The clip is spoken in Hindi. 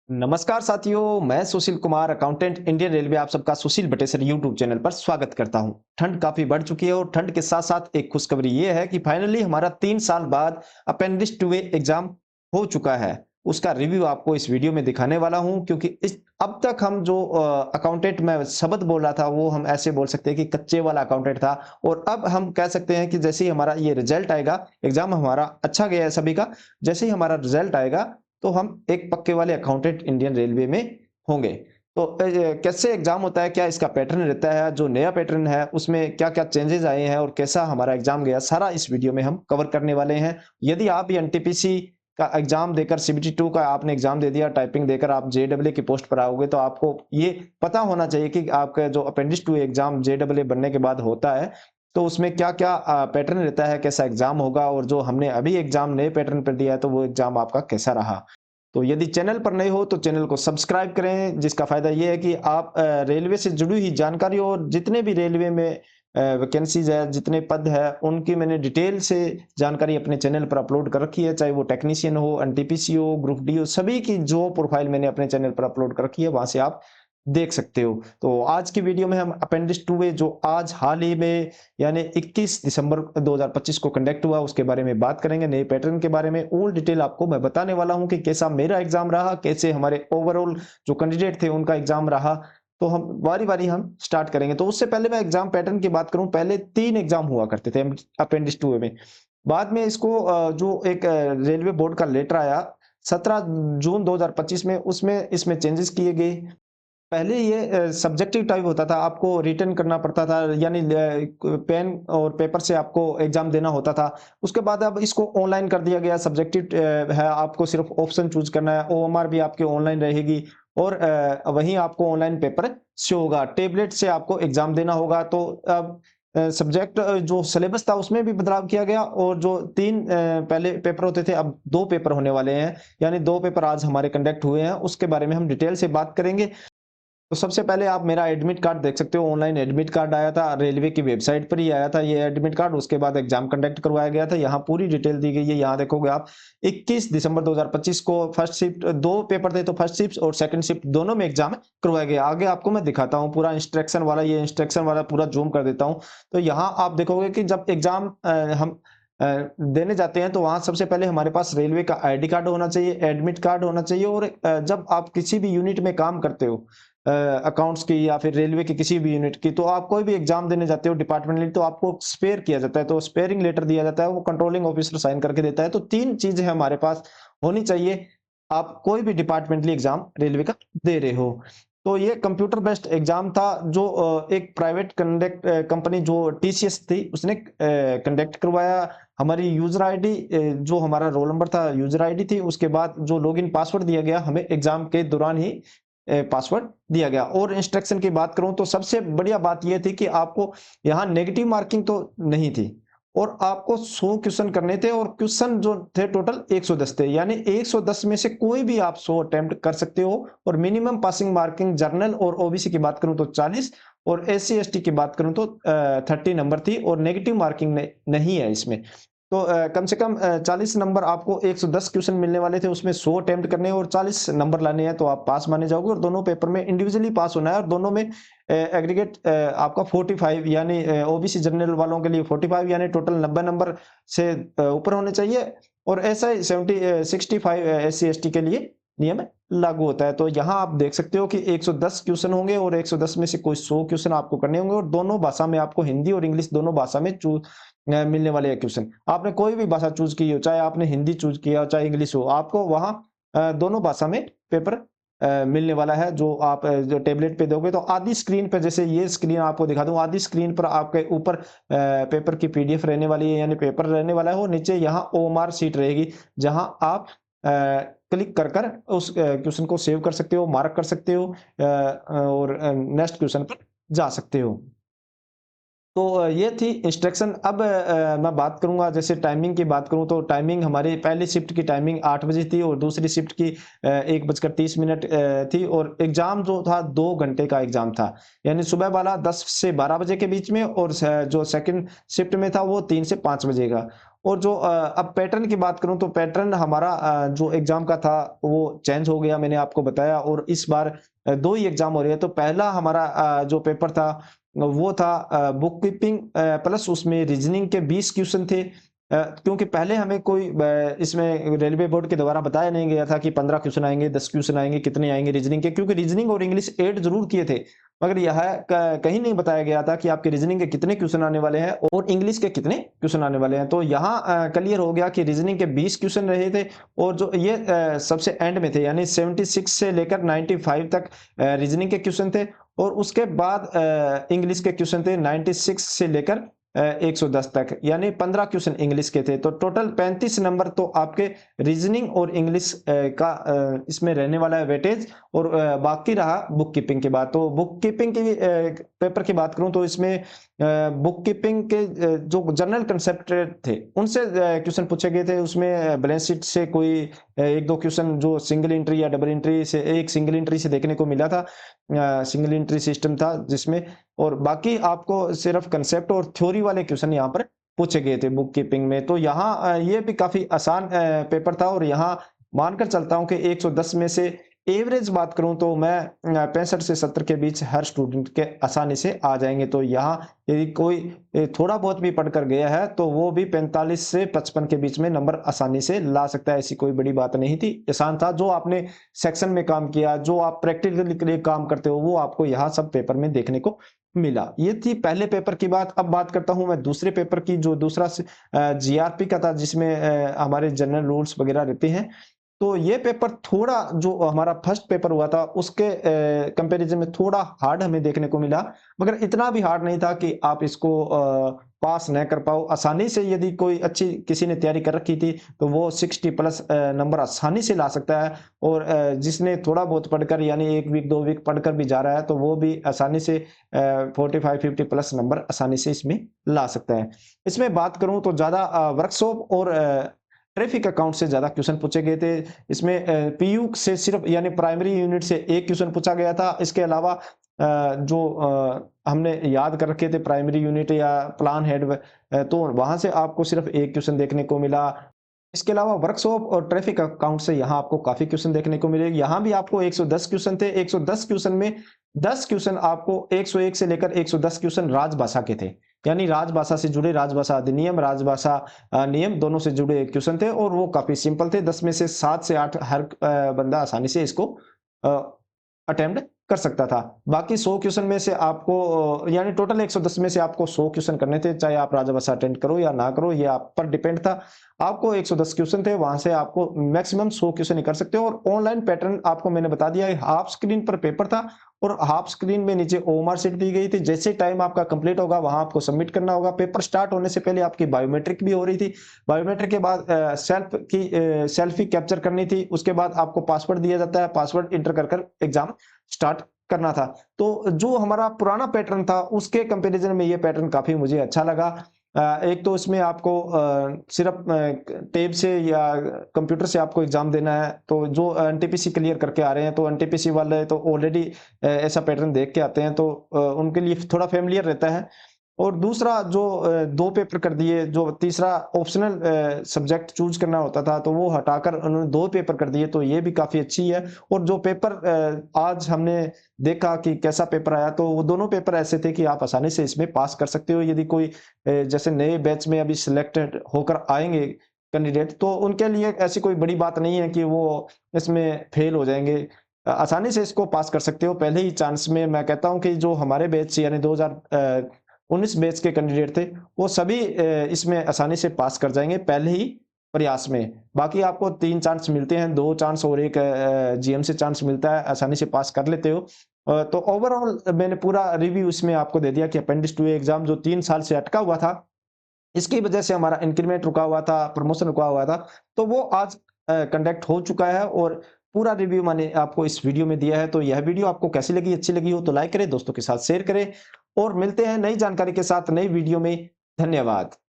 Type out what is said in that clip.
नमस्कार साथियों, मैं Sushil Kumar accountant Indian railway आप सबका सुशील बटेसर यूट्यूब चैनल पर स्वागत करता हूं। ठंड काफी बढ़ चुकी है और ठंड के साथ साथ एक खुशखबरी ये है कि फाइनली हमारा 3 साल बाद अपेंडिक्स 2A एग्जाम हो चुका है। उसका रिव्यू आपको इस वीडियो में दिखाने वाला हूं, क्योंकि इस अब तक हम जो अकाउंटेंट में शब्द बोल रहा था वो हम ऐसे बोल सकते हैं कि कच्चे वाला अकाउंटेंट था। और अब हम कह सकते हैं कि जैसे ही हमारा ये रिजल्ट आएगा, एग्जाम हमारा अच्छा गया है सभी का, जैसे ही हमारा रिजल्ट आएगा तो हम एक पक्के वाले अकाउंटेंट इंडियन रेलवे में होंगे। तो कैसे एग्जाम होता है, क्या इसका पैटर्न रहता है, जो नया पैटर्न है उसमें क्या-क्या चेंजेस आए हैं और कैसा हमारा एग्जाम गया, सारा इस वीडियो में हम कवर करने वाले हैं। यदि आप ये एनटीपीसी का एग्जाम देकर सीबीटी 2 का आपने एग्जाम दे दिया, टाइपिंग देकर आप जेईई की पोस्ट पर आओगे, तो आपको ये पता होना चाहिए कि आपका जो अपेंडिक्स 2 एग्जाम जेईई बनने के बाद होता है, तो उसमें क्या-क्या पैटर्न रहता है, कैसा एग्जाम होगा, और जो हमने अभी एग्जाम नए पैटर्न पर दिया है तो वो एग्जाम आपका कैसा रहा। तो यदि चैनल पर नए हो तो चैनल को सब्सक्राइब करें, जिसका फ़ायदा ये है कि आप रेलवे से जुड़ी हुई जानकारी और जितने भी रेलवे में वैकेंसीज़ है, जितने पद है, उनकी मैंने डिटेल से जानकारी अपने चैनल पर अपलोड कर रखी है, चाहे वो टेक्नीशियन हो, एनटीपीसी हो, ग्रुप डी हो, सभी की जो प्रोफ़ाइल मैंने अपने चैनल पर अपलोड कर रखी है, वहाँ से आप देख सकते हो। तो आज की वीडियो में हम अपेंडिक्स 2A जो आज हाल ही में यानी 21 दिसंबर 2025 को कंडक्ट हुआ, उसके बारे में बात करेंगे, नए पैटर्न के बारे में ऑल डिटेल आपको मैं बताने वाला हूं कि कैसा मेरा एग्जाम रहा, कैसे हमारे ओवरऑल जो कैंडिडेट थे उनका एग्जाम रहा। तो हम बारी-बारी हम स्टार्ट करेंगे। तो उससे पहले मैं एग्जाम पैटर्न की बात करूं, पहले 3 एग्जाम हुआ करते थे अपेंडिक्स 2A में। बाद में इसको जो एक रेलवे बोर्ड का लेटर आया 17 जून 2025 में, उसमें इसमें चेंजेस किए गए। पहले ये सब्जेक्टिव टाइप होता था, आपको रिटन करना पड़ता था, यानी पेन और पेपर से आपको एग्जाम देना होता था। उसके बाद अब इसको ऑनलाइन कर दिया गया, सब्जेक्टिव है, आपको सिर्फ ऑप्शन चूज करना है, ओएमआर भी आपकी ऑनलाइन रहेगी और वहीं आपको ऑनलाइन पेपर शो होगा, टेबलेट से आपको एग्जाम देना होगा। तो अब सब्जेक्ट जो सिलेबस था उसमें भी बदलाव किया गया, और जो 3 पहले पेपर होते थे अब 2 पेपर होने वाले हैं, यानी 2 पेपर आज हमारे कंडक्ट हुए हैं, उसके बारे में हम डिटेल से बात करेंगे। तो सबसे पहले आप मेरा एडमिट कार्ड देख सकते हो, ऑनलाइन एडमिट कार्ड आया था, रेलवे की वेबसाइट पर ही आया था ये एडमिट कार्ड। उसके बाद एग्जाम कंडक्ट करवाया गया था, यहाँ पूरी डिटेल दी गई है, यहाँ देखोगे आप 21 दिसंबर 2025 को फर्स्ट शिफ्ट 2 पेपर थे, तो फर्स्ट शिफ्ट और सेकंड शिफ्ट दोनों में एग्जाम करवाया गया। आगे आपको मैं दिखाता हूँ पूरा इंस्ट्रक्शन वाला, ये इंस्ट्रक्शन वाला पूरा जूम कर देता हूँ। तो यहाँ आप देखोगे कि जब एग्जाम हम देने जाते हैं तो वहाँ सबसे पहले हमारे पास रेलवे का आईडी कार्ड होना चाहिए, एडमिट कार्ड होना चाहिए, और जब आप किसी भी यूनिट में काम करते हो, अकाउंट्स की या फिर रेलवे की किसी भी यूनिट की, तो आप कोई भी एग्जाम देने जाते हो डिपार्टमेंटली, तो आपको स्पेयर किया जाता है, तो स्पेयरिंग लेटर दिया जाता है, वो कंट्रोलिंग ऑफिसर साइन करके देता है। तो 3 चीजें हमारे पास होनी चाहिए, आप कोई भी डिपार्टमेंटली एग्जाम रेलवे का दे रहे हो। तो ये कंप्यूटर बेस्ड एग्जाम था, जो एक प्राइवेट कंडक्ट कंपनी जो टीसीएस थी उसने कंडक्ट करवाया। हमारी यूजर आईडी, जो हमारा रोल नंबर था, यूजर आईडी थी, उसके बाद जो लॉगिन पासवर्ड दिया गया हमें एग्जाम के दौरान ही पासवर्ड दिया गया। और इंस्ट्रक्शन की बात करूं तो सबसे बढ़िया बात यह थी कि आपको यहाँ नेगेटिव मार्किंग तो नहीं थी, और आपको 100 क्वेश्चन करने थे, और क्वेश्चन जो थे टोटल 110 थे, यानी 110 में से कोई भी आप 100 अटेम्प्ट कर सकते हो। और मिनिमम पासिंग मार्किंग जनरल और ओबीसी की बात करूं तो 40, और एससी एसटी की बात करूं तो 30 नंबर थी, और नेगेटिव मार्किंग नहीं है इसमें। तो कम से कम 40 नंबर आपको, 110 क्वेश्चन मिलने वाले थे, उसमें 100 अटेम्प्ट करने हैं और 40 नंबर लाने हैं, तो आप पास माने जाओगे। और दोनों पेपर में इंडिविजुअली पास होना है, और दोनों में एग्रीगेट आपका 45, यानी ओबीसी जनरल वालों के लिए 45, यानी टोटल 90 नंबर से ऊपर होने चाहिए, और ऐसा ही 65 एससी एसटी के लिए नियम लागू होता है। तो यहाँ आप देख सकते हो कि 110 क्वेश्चन होंगे, और 110 में से कोई 100 क्वेश्चन आपको करने होंगे, और दोनों भाषा में आपको, हिंदी और इंग्लिश दोनों भाषा में मिलने वाले हैं क्वेश्चन। आपने कोई भी भाषा चूज की हो, चाहे आपने हिंदी चूज किया हो, चाहे इंग्लिश हो, आपको वहाँ दोनों भाषा में पेपर मिलने वाला है, जो आप जो टेबलेट पे दोगे। तो आधी स्क्रीन पे, जैसे ये स्क्रीन आपको दिखा दूं, आधी स्क्रीन पर आपके ऊपर पेपर की पीडीएफ रहने वाली है, यानी पेपर रहने वाला है, और नीचे यहाँ ओएमआर शीट रहेगी, जहां आप क्लिक कर कर उस क्वेश्चन को सेव कर सकते हो, मार्क कर सकते हो, और नेक्स्ट क्वेश्चन पर जा सकते हो। ये थी इंस्ट्रक्शन। अब मैं बात करूंगा, जैसे टाइमिंग की बात करूं तो टाइमिंग हमारी पहली शिफ्ट की टाइमिंग 8 बजे थी और दूसरी शिफ्ट की 1:30 थी, और एग्जाम जो था 2 घंटे का एग्जाम था, यानी सुबह वाला 10 से 12 बजे के बीच में, और जो सेकंड शिफ्ट में था वो 3 से 5 बजे का। और जो अब पैटर्न की बात करूं तो पैटर्न हमारा जो एग्जाम का था वो चेंज हो गया, मैंने आपको बताया, और इस बार 2 ही एग्जाम हो रहे हैं। तो पहला हमारा जो पेपर था वो था बुक कीपिंग, प्लस उसमें रीजनिंग के 20 क्वेश्चन थे। क्योंकि पहले हमें कोई इसमें रेलवे बोर्ड के द्वारा बताया नहीं गया था कि 15 क्वेश्चन आएंगे, 10 क्वेश्चन आएंगे, कितने आएंगे रीजनिंग के, क्योंकि रीजनिंग और इंग्लिश ऐड जरूर किए थे, मगर यह कहीं नहीं बताया गया था कि आपके रीजनिंग के कितने क्वेश्चन आने वाले हैं और इंग्लिश के कितने क्वेश्चन आने वाले हैं। तो यहाँ क्लियर हो गया कि रीजनिंग के 20 क्वेश्चन रहे थे, और जो ये सबसे एंड में थे, यानी 76 से लेकर 95 तक रीजनिंग के क्वेश्चन थे, और उसके बाद इंग्लिश के क्वेश्चन थे 96 से लेकर 110 तक, यानी 15 क्वेश्चन इंग्लिश के थे। तो टोटल 35 नंबर तो आपके रीजनिंग और इंग्लिश का इसमें रहने वाला है वेटेज, और बाकी रहा बुक कीपिंग की बात। तो बुक कीपिंग की पेपर की बात करूं तो इसमें बुक कीपिंग के जो जनरल कंसेप्ट थे उनसे क्वेश्चन पूछे गए थे। उसमें बैलेंस शीट से कोई 1-2 क्वेश्चन जो सिंगल एंट्री या डबल एंट्री से, एक सिंगल एंट्री से देखने को मिला था, सिंगल एंट्री सिस्टम था जिसमें, और बाकी आपको सिर्फ कंसेप्ट और थ्योरी वाले क्वेश्चन यहाँ पर पूछे गए थे बुक कीपिंग में। तो यहाँ ये भी काफी आसान पेपर था, और यहाँ मानकर चलता हूँ कि 110 में से एवरेज बात करूं तो मैं 65 से 70 के बीच हर स्टूडेंट के आसानी से आ जाएंगे। तो यहाँ यदि कोई थोड़ा बहुत भी पढ़कर गया है तो वो भी 45 से 55 के बीच में नंबर आसानी से ला सकता है। ऐसी कोई बड़ी बात नहीं थी, आसान था। जो आपने सेक्शन में काम किया, जो आप प्रैक्टिकली के लिए काम करते हो, वो आपको यहाँ सब पेपर में देखने को मिला। ये थी पहले पेपर की बात। अब बात करता हूं मैं दूसरे पेपर की, जो दूसरा जीआरपी का था, जिसमें हमारे जनरल रूल्स वगैरह रहते हैं। तो ये पेपर थोड़ा, जो हमारा फर्स्ट पेपर हुआ था उसके कंपैरिजन में थोड़ा हार्ड हमें देखने को मिला, मगर इतना भी हार्ड नहीं था कि आप इसको पास न कर पाओ। आसानी से यदि कोई अच्छी किसी ने तैयारी कर रखी थी तो वो 60 प्लस नंबर आसानी से ला सकता है, और जिसने थोड़ा बहुत पढ़कर, यानी 1 वीक 2 वीक पढ़कर भी जा रहा है, तो वो भी आसानी से 45-50 प्लस नंबर आसानी से इसमें ला सकता है। इसमें बात करूं तो ज्यादा वर्कशॉप और ट्रैफिक अकाउंट से ज्यादा क्वेश्चन पूछे गए थे। इसमें पीयू से सिर्फ, यानी प्राइमरी यूनिट से एक क्वेश्चन पूछा गया था। इसके अलावा जो हमने याद कर रखे थे प्राइमरी यूनिट या प्लान हेड, तो वहां से आपको सिर्फ एक क्वेश्चन देखने को मिला। इसके अलावा वर्कशॉप और ट्रैफिक अकाउंट से यहाँ आपको काफी क्वेश्चन देखने को मिलेगी। यहाँ भी आपको 110 क्वेश्चन थे। 110 क्वेश्चन में 10 क्वेश्चन आपको 101 से लेकर 110 क्वेश्चन राजभाषा के थे, यानी राजभाषा से जुड़े, राजभाषा अधिनियम, राजभाषा नियम दोनों से जुड़े क्वेश्चन थे, और वो काफी सिंपल थे। 10 में से 7 से 8 हर बंदा आसानी से इसको अटेम्प्ट कर सकता था। बाकी 100 क्वेश्चन में से आपको, यानी टोटल 110 में से आपको 100 क्वेश्चन करने थे, चाहे आप राजभाषा अटेंड करो या ना करो, ये आप पर डिपेंड था। आपको 110 क्वेश्चन थे, वहां से आपको मैक्सिमम 100 क्वेश्चन ही कर सकते हो। और ऑनलाइन पैटर्न आपको मैंने बता दिया, हाफ स्क्रीन पर पेपर था, और हाफ स्क्रीन में नीचे ओएमआर शीट दी गई थी। जैसे टाइम आपका कंप्लीट होगा वहां आपको सबमिट करना होगा। पेपर स्टार्ट होने से पहले आपकी बायोमेट्रिक भी हो रही थी। बायोमेट्रिक के बाद सेल्फी कैप्चर करनी थी। उसके बाद आपको पासवर्ड दिया जाता है, पासवर्ड इंटर कर एग्जाम स्टार्ट करना था। तो जो हमारा पुराना पैटर्न था उसके कंपैरिजन में ये पैटर्न काफी मुझे अच्छा लगा। एक तो इसमें आपको सिर्फ टेब से या कंप्यूटर से आपको एग्जाम देना है। तो जो एनटीपीसी क्लियर करके आ रहे हैं, तो एनटीपीसी वाले तो ऑलरेडी ऐसा पैटर्न देख के आते हैं, तो उनके लिए थोड़ा फेमिलियर रहता है। और दूसरा जो 2 पेपर कर दिए, जो तीसरा ऑप्शनल सब्जेक्ट चूज करना होता था, तो वो हटाकर उन्होंने 2 पेपर कर दिए, तो ये भी काफी अच्छी है। और जो पेपर आज हमने देखा कि कैसा पेपर आया, तो वो दोनों पेपर ऐसे थे कि आप आसानी से इसमें पास कर सकते हो। यदि कोई जैसे नए बैच में अभी सिलेक्टेड होकर आएंगे कैंडिडेट, तो उनके लिए ऐसी कोई बड़ी बात नहीं है कि वो इसमें फेल हो जाएंगे। आसानी से इसको पास कर सकते हो पहले ही चांस में। मैं कहता हूं कि जो हमारे बैच, यानी 2019 बैच के कैंडिडेट थे, वो सभी इसमें आसानी से पास कर जाएंगे पहले ही प्रयास में। बाकी आपको 3 चांस मिलते हैं, 2 चांस और एक जीएम से चांस मिलता है, आसानी से पास कर लेते हो। तो ओवरऑल मैंने पूरा रिव्यू इसमें आपको दे दिया कि अपेंडिक्स 2 एग्जाम जो 3 साल से अटका हुआ था, इसकी वजह से हमारा इंक्रीमेंट रुका हुआ था, प्रमोशन रुका हुआ था, तो वो आज कंडक्ट हो चुका है। और पूरा रिव्यू मैंने आपको इस वीडियो में दिया है। तो यह वीडियो आपको कैसी लगी, अच्छी लगी हो तो लाइक करें, दोस्तों के साथ शेयर करें, और मिलते हैं नई जानकारी के साथ नई वीडियो में। धन्यवाद।